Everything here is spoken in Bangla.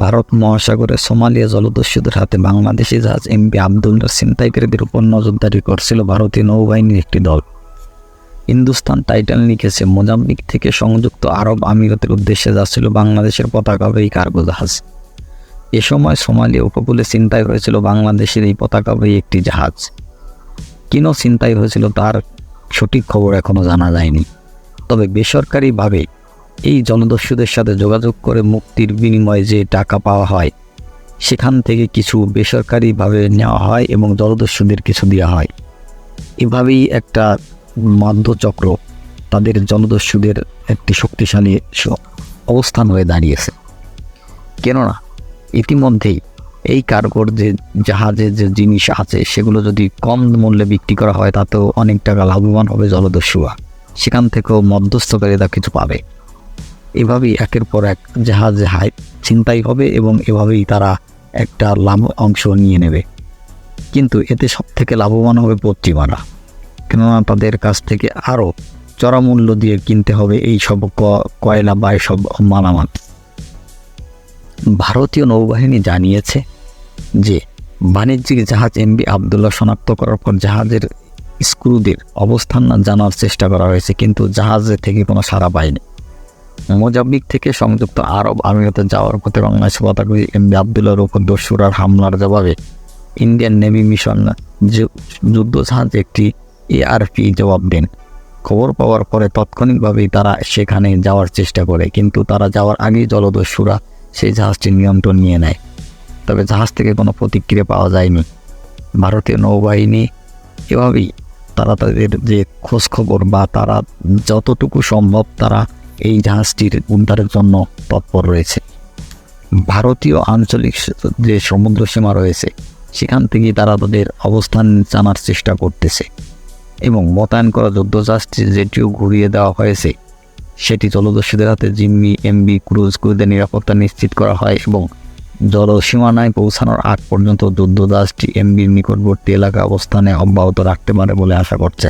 ভারত মহাসাগরে সোমালিয়া জলদস্যুদের হাতে বাংলাদেশি জাহাজ এমভি আবদুল্লাহ ছিনতাইকারীদের উপর নজরদারি করছিল ভারতীয় নৌবাহিনীর একটি দল। হিন্দুস্তান টাইটান লিখেছে, মোজাম্বিক থেকে সংযুক্ত আরব আমিরাতের উদ্দেশ্যে যাচ্ছিল বাংলাদেশের পতাকাবাহী কার্গো জাহাজ। এ সময় সোমালিয়া উপকূলে ছিনতাই হয়েছিল বাংলাদেশের এই পতাকাবাহী একটি জাহাজ। কেন ছিনতাই হয়েছিল তার সঠিক খবর এখনও জানা যায়নি। তবে বেসরকারিভাবে এই জলদস্যুদের সাথে যোগাযোগ করে মুক্তির বিনিময়ে যে টাকা পাওয়া হয় সেখান থেকে কিছু বেসরকারিভাবে নেওয়া হয় এবং জলদস্যুদের কিছু দেওয়া হয়। এভাবেই একটা মধ্যচক্র তাদের জলদস্যুদের একটি শক্তিশালী অবস্থান হয়ে দাঁড়িয়েছে। কেননা ইতিমধ্যেই এই কার্গোর যে জাহাজে যে জিনিস আছে সেগুলো যদি কম মূল্যে বিক্রি করা হয় তাতেও অনেক টাকা লাভবান হবে জলদস্যুরা, সেখান থেকেও মধ্যস্থকারীরা কিছু পাবে। এভাবেই একের পর এক জাহাজে ছিনতাই হবে এবং এভাবেই তারা একটা লাভ অংশ নিয়ে নেবে। কিন্তু এতে সব থেকে লাভবান হবে পশ্চিমারা, কেননা তাদের কাছ থেকে আরও চড়া মূল্য দিয়ে কিনতে হবে এই সব কয়লা বা এসব মালামাল। ভারতীয় নৌবাহিনী জানিয়েছে যে বাণিজ্যিক জাহাজ এমভি আবদুল্লাহ শনাক্ত করার পর জাহাজের স্ক্রুদের অবস্থান জানার চেষ্টা করা হয়েছে, কিন্তু জাহাজে থেকে কোনো সাড়া পায়নি। মোজাম্বিক থেকে সংযুক্ত আরব আমিরাতে যাওয়ার পথে বাংলাদেশ পতাকাবাহী এমভি আবদুল্লাহর উপর দস্যুরার হামলার জবাবে ইন্ডিয়ান নেভি মিশন যুদ্ধজাহাজ একটি এআরপি জবাব দেন। খবর পাওয়ার পরে তাৎক্ষণিকভাবেই তারা সেখানে যাওয়ার চেষ্টা করে, কিন্তু তারা যাওয়ার আগেই জলদস্যুরা সেই জাহাজটির নিয়ন্ত্রণ নিয়ে নেয়। তবে জাহাজ থেকে কোনো প্রতিক্রিয়া পাওয়া যায়নি। ভারতীয় নৌবাহিনী এভাবেই তারা তাদের যে খোঁজখবর বা তারা যতটুকু সম্ভব তারা এই জাহাজটির উদ্ধারের জন্য তৎপর রয়েছে। ভারতীয় আঞ্চলিক যে সমুদ্র সীমা রয়েছে সেখান থেকেই তারা তাদের অবস্থান জানার চেষ্টা করতেছে এবং মোতায়েন করা যুদ্ধজাহাজটি যেটিও ঘুরিয়ে দেওয়া হয়েছে সেটি জলদস্যুদের হাতে জিম্মি এমভি ক্রুজদের নিরাপত্তা নিশ্চিত করা হয় এবং জলসীমানায় পৌঁছানোর আগ পর্যন্ত যুদ্ধজাহাজটি এমভির নিকটবর্তী এলাকা অবস্থানে অব্যাহত রাখতে পারে বলে আশা করছে।